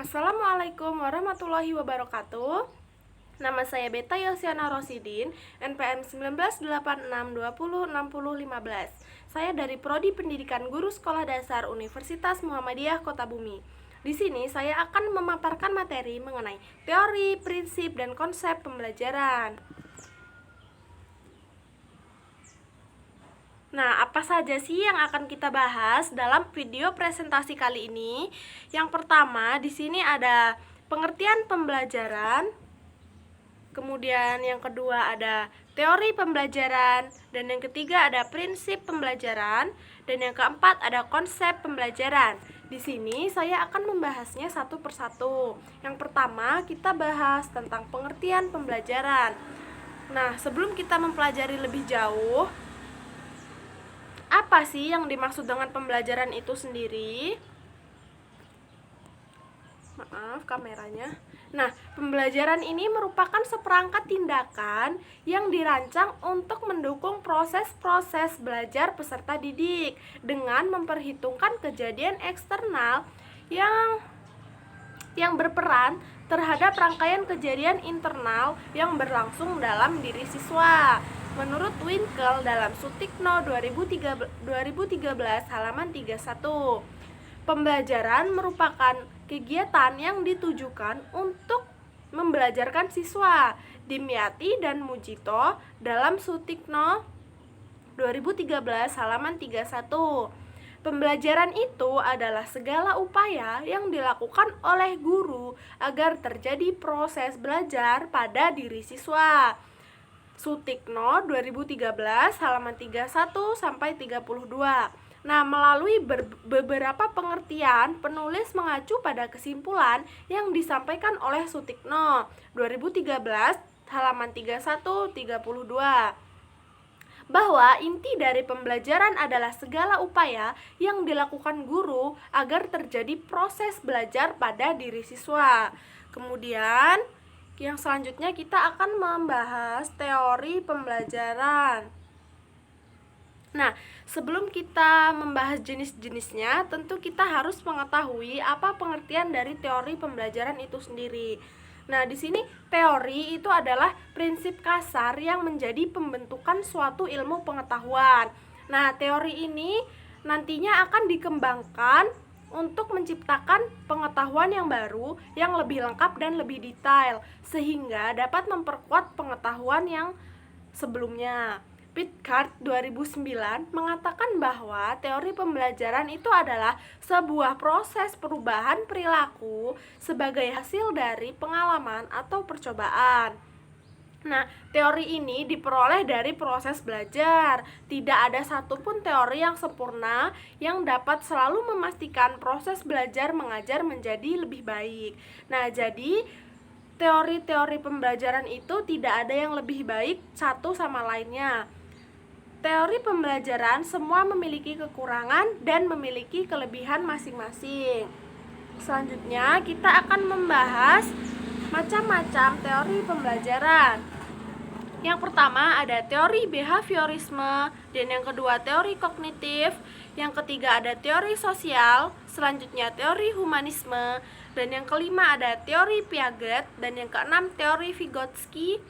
Assalamualaikum warahmatullahi wabarakatuh. Nama saya Beta Yosiana Rosidin, NPM 1986206015. Saya dari Prodi Pendidikan Guru Sekolah Dasar Universitas Muhammadiyah Kota Bumi. Di sini saya akan memaparkan materi mengenai teori, prinsip, dan konsep pembelajaran. Nah, apa saja sih yang akan kita bahas dalam video presentasi kali ini? Yang pertama, di sini ada pengertian pembelajaran. Kemudian yang kedua ada teori pembelajaran, dan yang ketiga ada prinsip pembelajaran, dan yang keempat ada konsep pembelajaran. Di sini saya akan membahasnya satu persatu. Yang pertama, kita bahas tentang pengertian pembelajaran. Nah, sebelum kita mempelajari lebih jauh, apa sih yang dimaksud dengan pembelajaran itu sendiri? Maaf kameranya. Nah, pembelajaran ini merupakan seperangkat tindakan yang dirancang untuk mendukung proses-proses belajar peserta didik dengan memperhitungkan kejadian eksternal yang berperan terhadap rangkaian kejadian internal yang berlangsung dalam diri siswa. Menurut Winkel dalam Sutikno 2013 halaman 31, pembelajaran merupakan kegiatan yang ditujukan untuk membelajarkan siswa. Dimyati dan Mujito dalam Sutikno 2013 halaman 31. Pembelajaran itu adalah segala upaya yang dilakukan oleh guru agar terjadi proses belajar pada diri siswa. Sutikno 2013 halaman 31 sampai 32. Nah, melalui beberapa pengertian, penulis mengacu pada kesimpulan yang disampaikan oleh Sutikno 2013 halaman 31-32. Bahwa inti dari pembelajaran adalah segala upaya yang dilakukan guru agar terjadi proses belajar pada diri siswa. Kemudian, yang selanjutnya kita akan membahas teori pembelajaran. Nah, sebelum kita membahas jenis-jenisnya, tentu kita harus mengetahui apa pengertian dari teori pembelajaran itu sendiri. Nah, di sini teori itu adalah prinsip kasar yang menjadi pembentukan suatu ilmu pengetahuan. Nah, teori ini nantinya akan dikembangkan untuk menciptakan pengetahuan yang baru, yang lebih lengkap dan lebih detail, sehingga dapat memperkuat pengetahuan yang sebelumnya. Pitcairn 2009 mengatakan bahwa teori pembelajaran itu adalah sebuah proses perubahan perilaku sebagai hasil dari pengalaman atau percobaan. Nah, teori ini diperoleh dari proses belajar. Tidak ada satupun teori yang sempurna yang dapat selalu memastikan proses belajar mengajar menjadi lebih baik. Nah, jadi teori-teori pembelajaran itu tidak ada yang lebih baik satu sama lainnya. Teori pembelajaran semua memiliki kekurangan dan memiliki kelebihan masing-masing. Selanjutnya, kita akan membahas macam-macam teori pembelajaran. Yang pertama ada teori behaviorisme, dan yang kedua teori kognitif, yang ketiga ada teori sosial, selanjutnya teori humanisme, dan yang kelima ada teori Piaget, dan yang keenam teori Vygotsky,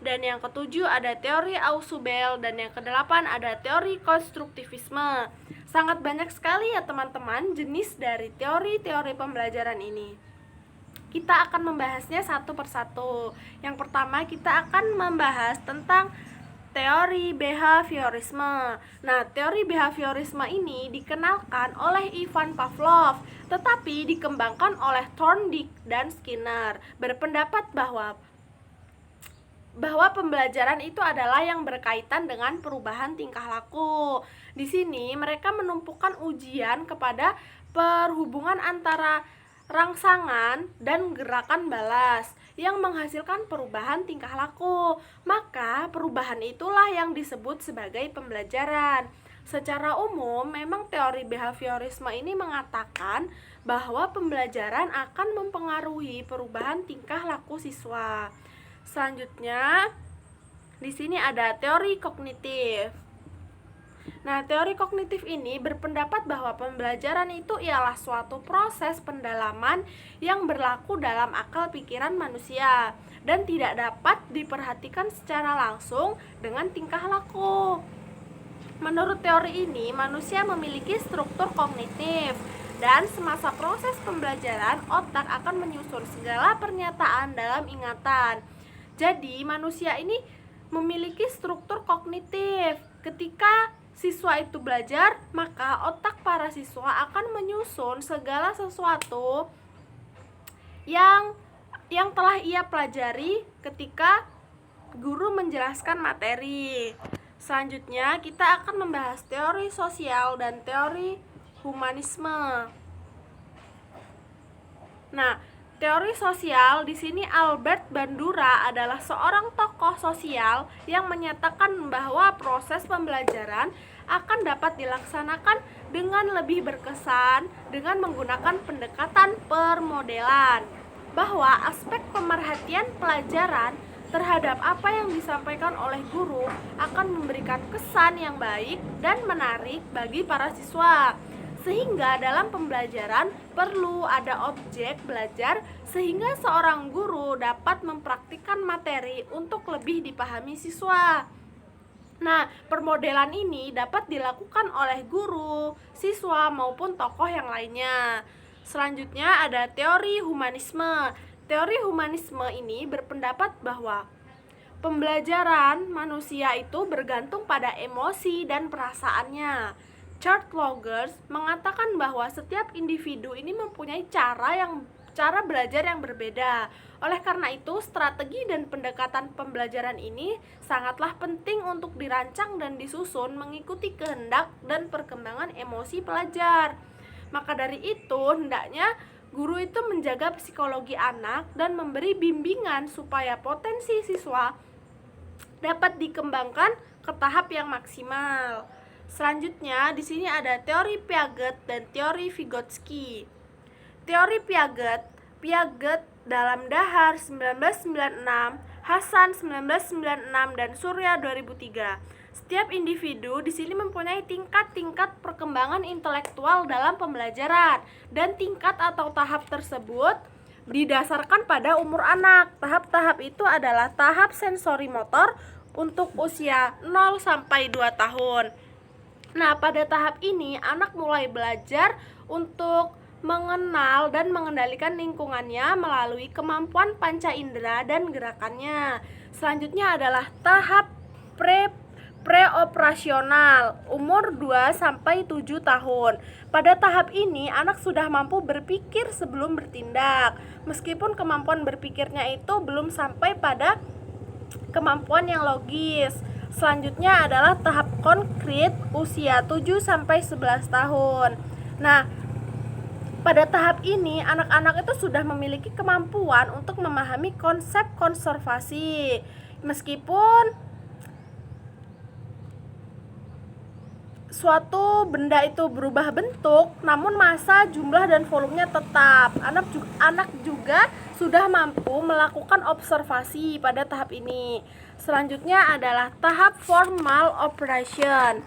dan yang ketujuh ada teori Ausubel, dan yang kedelapan ada teori konstruktivisme. Sangat banyak sekali ya teman-teman jenis dari teori-teori pembelajaran ini. Kita akan membahasnya satu persatu. Yang pertama kita akan membahas tentang teori behaviorisme. Nah, teori behaviorisme ini dikenalkan oleh Ivan Pavlov, tetapi dikembangkan oleh Thorndike dan Skinner. Berpendapat bahwa pembelajaran itu adalah yang berkaitan dengan perubahan tingkah laku. Di sini mereka menumpukan ujian kepada perhubungan antara rangsangan dan gerakan balas yang menghasilkan perubahan tingkah laku. Maka perubahan itulah yang disebut sebagai pembelajaran. Secara umum, memang teori behaviorisme ini mengatakan bahwa pembelajaran akan mempengaruhi perubahan tingkah laku siswa. Selanjutnya, di sini ada teori kognitif. Nah, teori kognitif ini berpendapat bahwa pembelajaran itu ialah suatu proses pendalaman yang berlaku dalam akal pikiran manusia dan tidak dapat diperhatikan secara langsung dengan tingkah laku. Menurut teori ini, manusia memiliki struktur kognitif dan semasa proses pembelajaran, otak akan menyusun segala pernyataan dalam ingatan. Jadi, manusia ini memiliki struktur kognitif. Ketika siswa itu belajar, maka otak para siswa akan menyusun segala sesuatu yang telah ia pelajari ketika guru menjelaskan materi. Selanjutnya, kita akan membahas teori sosial dan teori humanisme. Nah, teori sosial di sini Albert Bandura adalah seorang tokoh sosial yang menyatakan bahwa proses pembelajaran akan dapat dilaksanakan dengan lebih berkesan dengan menggunakan pendekatan permodelan, bahwa aspek pemerhatian pelajaran terhadap apa yang disampaikan oleh guru akan memberikan kesan yang baik dan menarik bagi para siswa. Sehingga dalam pembelajaran perlu ada objek belajar sehingga seorang guru dapat mempraktikkan materi untuk lebih dipahami siswa. Nah, permodelan ini dapat dilakukan oleh guru, siswa maupun tokoh yang lainnya. Selanjutnya ada teori humanisme. Teori humanisme ini berpendapat bahwa pembelajaran manusia itu bergantung pada emosi dan perasaannya. Charles Rogers mengatakan bahwa setiap individu ini mempunyai cara belajar yang berbeda. Oleh karena itu, strategi dan pendekatan pembelajaran ini sangatlah penting untuk dirancang dan disusun mengikuti kehendak dan perkembangan emosi pelajar. Maka dari itu, hendaknya guru itu menjaga psikologi anak dan memberi bimbingan supaya potensi siswa dapat dikembangkan ke tahap yang maksimal. Selanjutnya, di sini ada teori Piaget dan teori Vygotsky. Teori Piaget dalam Dahar 1996, Hasan 1996 dan Surya 2003. Setiap individu di sini mempunyai tingkat-tingkat perkembangan intelektual dalam pembelajaran dan tingkat atau tahap tersebut didasarkan pada umur anak. Tahap-tahap itu adalah tahap sensori motor untuk usia 0 sampai 2 tahun. Nah, pada tahap ini anak mulai belajar untuk mengenal dan mengendalikan lingkungannya melalui kemampuan panca indera dan gerakannya. Selanjutnya adalah tahap preoperasional, umur 2 sampai 7 tahun. Pada tahap ini anak sudah mampu berpikir sebelum bertindak, meskipun kemampuan berpikirnya itu belum sampai pada kemampuan yang logis. Selanjutnya adalah tahap konkret, usia 7 sampai 11 tahun. Nah, pada tahap ini anak-anak itu sudah memiliki kemampuan untuk memahami konsep konservasi. Meskipun suatu benda itu berubah bentuk, namun massa, jumlah, dan volumenya tetap. Anak juga sudah mampu melakukan observasi pada tahap ini. Selanjutnya adalah tahap formal operation.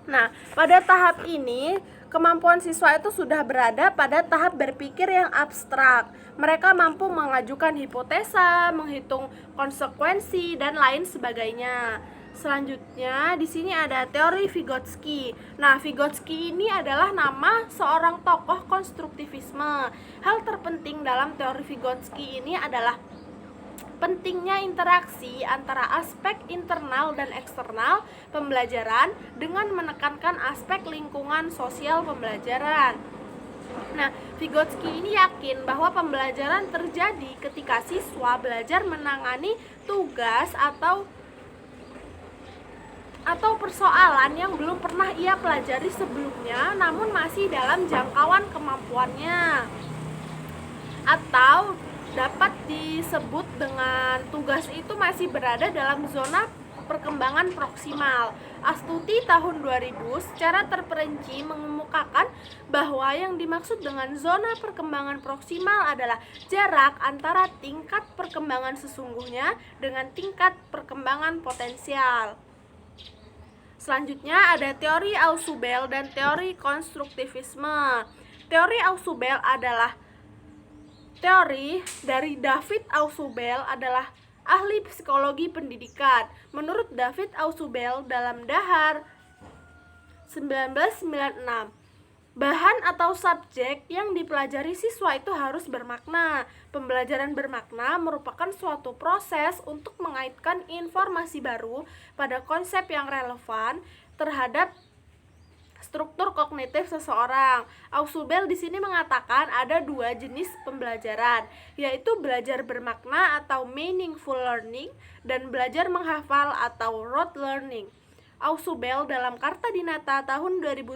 Nah, pada tahap ini kemampuan siswa itu sudah berada pada tahap berpikir yang abstrak. Mereka mampu mengajukan hipotesa, menghitung konsekuensi, dan lain sebagainya. Selanjutnya di sini ada teori Vygotsky. Nah, Vygotsky ini adalah nama seorang tokoh konstruktivisme. Hal terpenting dalam teori Vygotsky ini adalah pentingnya interaksi antara aspek internal dan eksternal pembelajaran dengan menekankan aspek lingkungan sosial pembelajaran. Nah, Vygotsky ini yakin bahwa pembelajaran terjadi ketika siswa belajar menangani tugas atau persoalan yang belum pernah ia pelajari sebelumnya namun masih dalam jangkauan kemampuannya, atau dapat disebut dengan tugas itu masih berada dalam zona perkembangan proksimal. Astuti tahun 2000 secara terperinci mengemukakan bahwa yang dimaksud dengan zona perkembangan proksimal adalah jarak antara tingkat perkembangan sesungguhnya dengan tingkat perkembangan potensial. Selanjutnya ada teori Ausubel dan teori konstruktivisme. Teori Ausubel adalah teori dari David Ausubel, adalah ahli psikologi pendidikan. Menurut David Ausubel dalam Dahar 1996, bahan atau subjek yang dipelajari siswa itu harus bermakna. Pembelajaran bermakna merupakan suatu proses untuk mengaitkan informasi baru pada konsep yang relevan terhadap struktur kognitif seseorang. Ausubel di sini mengatakan ada dua jenis pembelajaran, yaitu belajar bermakna atau meaningful learning dan belajar menghafal atau rote learning. Ausubel dalam Karta Dinata tahun 2001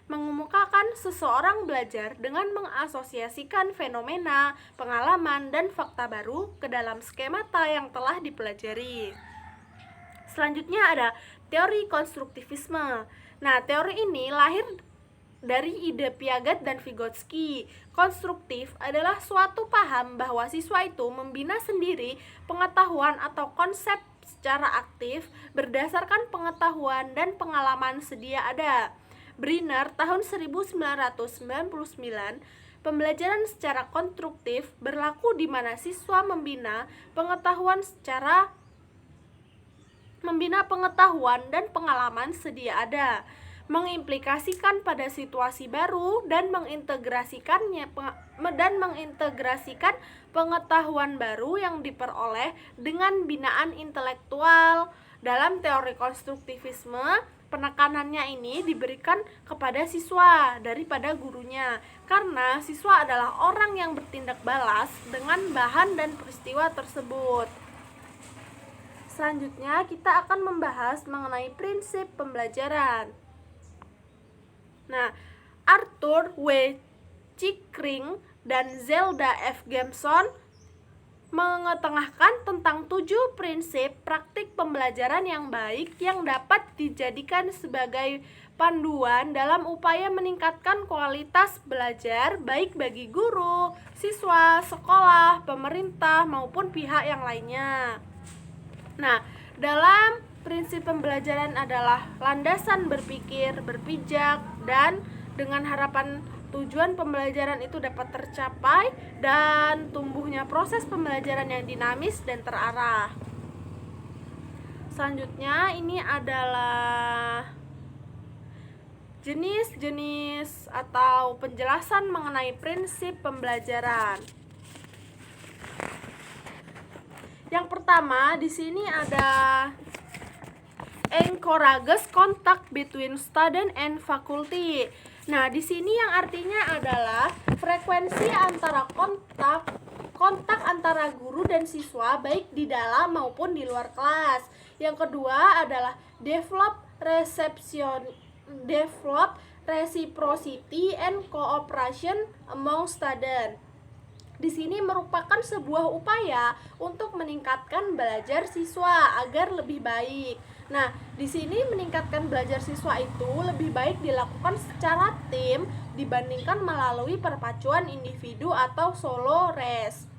mengemukakan seseorang belajar dengan mengasosiasikan fenomena, pengalaman, dan fakta baru ke dalam skemata yang telah dipelajari. Selanjutnya ada teori konstruktivisme. Nah, teori ini lahir dari ide Piaget dan Vygotsky. Konstruktif adalah suatu paham bahwa siswa itu membina sendiri pengetahuan atau konsep secara aktif berdasarkan pengetahuan dan pengalaman sedia ada. Brinner tahun 1999, pembelajaran secara konstruktif berlaku di mana siswa membina pengetahuan dan pengalaman sedia ada, mengimplikasikan pada situasi baru dan mengintegrasikan pengetahuan baru yang diperoleh dengan binaan intelektual. Dalam teori konstruktivisme, penekanannya ini diberikan kepada siswa daripada gurunya, karena siswa adalah orang yang bertindak balas dengan bahan dan peristiwa tersebut. Selanjutnya kita akan membahas mengenai prinsip pembelajaran. Nah, Arthur W. Chickering dan Zelda F. Gamson mengetengahkan tentang 7 prinsip praktik pembelajaran yang baik yang dapat dijadikan sebagai panduan dalam upaya meningkatkan kualitas belajar baik bagi guru, siswa, sekolah, pemerintah, maupun pihak yang lainnya. Nah, dalam prinsip pembelajaran adalah landasan berpikir, berpijak, dan dengan harapan tujuan pembelajaran itu dapat tercapai dan tumbuhnya proses pembelajaran yang dinamis dan terarah. Selanjutnya ini adalah jenis-jenis atau penjelasan mengenai prinsip pembelajaran. Yang pertama di sini ada encourages contact between student and faculty. Nah, di sini yang artinya adalah frekuensi antara kontak antara guru dan siswa baik di dalam maupun di luar kelas. Yang kedua adalah develop reciprocity and cooperation among students. Di sini merupakan sebuah upaya untuk meningkatkan belajar siswa agar lebih baik. Nah, di sini meningkatkan belajar siswa itu lebih baik dilakukan secara tim dibandingkan melalui perpacuan individu atau solo race.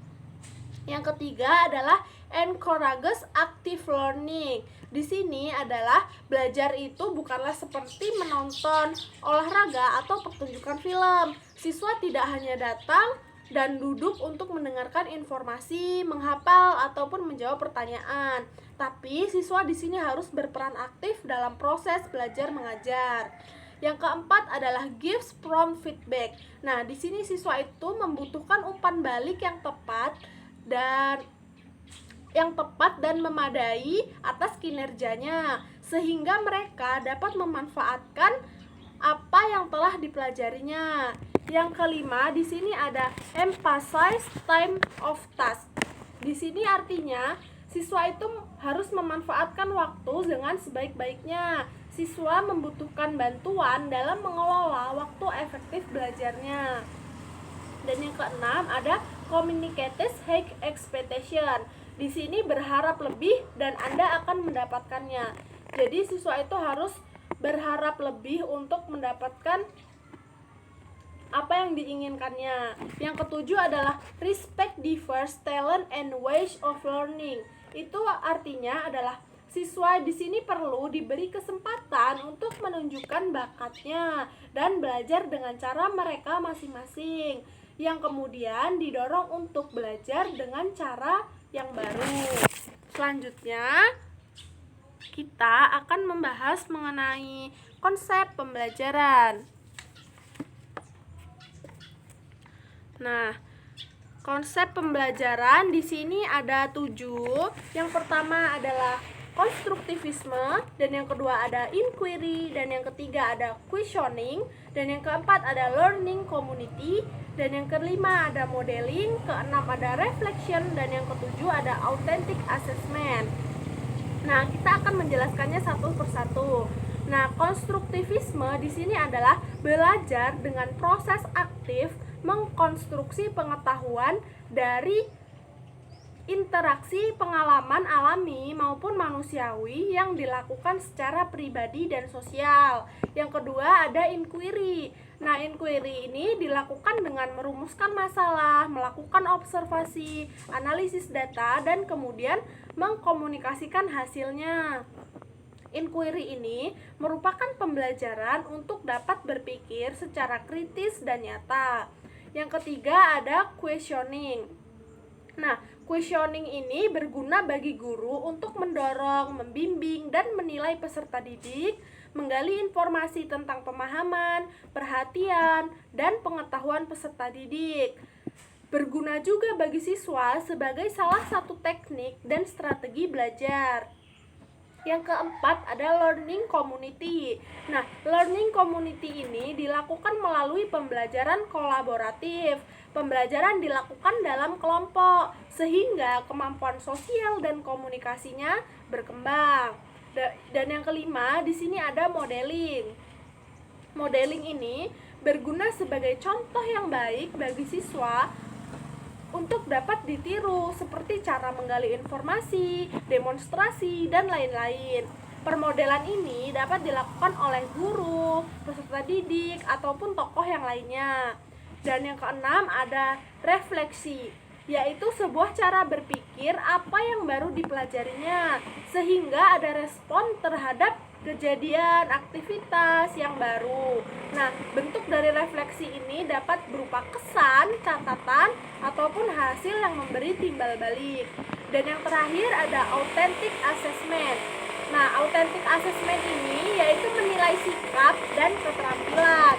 Yang ketiga adalah encourages active learning. Di sini adalah belajar itu bukanlah seperti menonton olahraga atau pertunjukan film. Siswa tidak hanya datang dan duduk untuk mendengarkan informasi, menghafal ataupun menjawab pertanyaan. Tapi siswa di sini harus berperan aktif dalam proses belajar mengajar. Yang keempat adalah gives prompt feedback. Nah, di sini siswa itu membutuhkan umpan balik yang tepat dan memadai atas kinerjanya sehingga mereka dapat memanfaatkan apa yang telah dipelajarinya. Yang kelima di sini ada emphasize time of task. Di sini artinya siswa itu harus memanfaatkan waktu dengan sebaik-baiknya. Siswa membutuhkan bantuan dalam mengelola waktu efektif belajarnya. Dan yang keenam ada communicates high expectation. Di sini berharap lebih dan Anda akan mendapatkannya. Jadi siswa itu harus berharap lebih untuk mendapatkan apa yang diinginkannya. Yang ketujuh adalah respect diverse talent and ways of learning. Itu artinya adalah Siswa di sini perlu diberi kesempatan untuk menunjukkan bakatnya dan belajar dengan cara mereka masing-masing, yang kemudian didorong untuk belajar dengan cara yang baru. Selanjutnya, kita akan membahas mengenai konsep pembelajaran. Nah, konsep pembelajaran di sini ada 7. Yang pertama adalah konstruktivisme, dan yang kedua ada inquiry, dan yang ketiga ada questioning, dan yang keempat ada learning community, dan yang kelima ada modeling, keenam ada reflection, dan yang ketujuh ada authentic assessment. Nah, kita akan menjelaskannya satu persatu. Nah, konstruktivisme di sini adalah belajar dengan proses aktif mengkonstruksi pengetahuan dari interaksi pengalaman alami maupun manusiawi yang dilakukan secara pribadi dan sosial. Yang kedua ada inquiry. Nah, inquiry ini dilakukan dengan merumuskan masalah, melakukan observasi, analisis data, dan kemudian mengkomunikasikan hasilnya. Inquiry ini merupakan pembelajaran untuk dapat berpikir secara kritis dan nyata. Yang ketiga ada questioning. Nah, questioning ini berguna bagi guru untuk mendorong, membimbing, dan menilai peserta didik, menggali informasi tentang pemahaman, perhatian, dan pengetahuan peserta didik. Berguna juga bagi siswa sebagai salah satu teknik dan strategi belajar. Yang keempat ada learning community. Nah, learning community ini dilakukan melalui pembelajaran kolaboratif. Pembelajaran dilakukan dalam kelompok sehingga kemampuan sosial dan komunikasinya berkembang. Dan yang kelima, di sini ada modeling. Modeling ini berguna sebagai contoh yang baik bagi siswa untuk dapat ditiru, seperti cara menggali informasi, demonstrasi, dan lain-lain. Permodelan ini dapat dilakukan oleh guru, peserta didik, ataupun tokoh yang lainnya. Dan yang keenam ada refleksi, yaitu sebuah cara berpikir apa yang baru dipelajarinya, sehingga ada respon terhadap kejadian, aktivitas yang baru. Nah, bentuk dari refleksi ini dapat berupa kesan, catatan, ataupun hasil yang memberi timbal balik. Dan yang terakhir ada authentic assessment. Nah, authentic assessment ini yaitu menilai sikap dan keterampilan.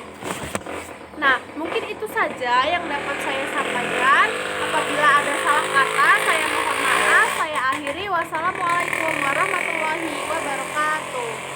Nah, mungkin itu saja yang dapat saya sampaikan. Apabila ada salah kata, saya mohon maaf. Saya akhiri. Wassalamualaikum warahmatullahi wabarakatuh.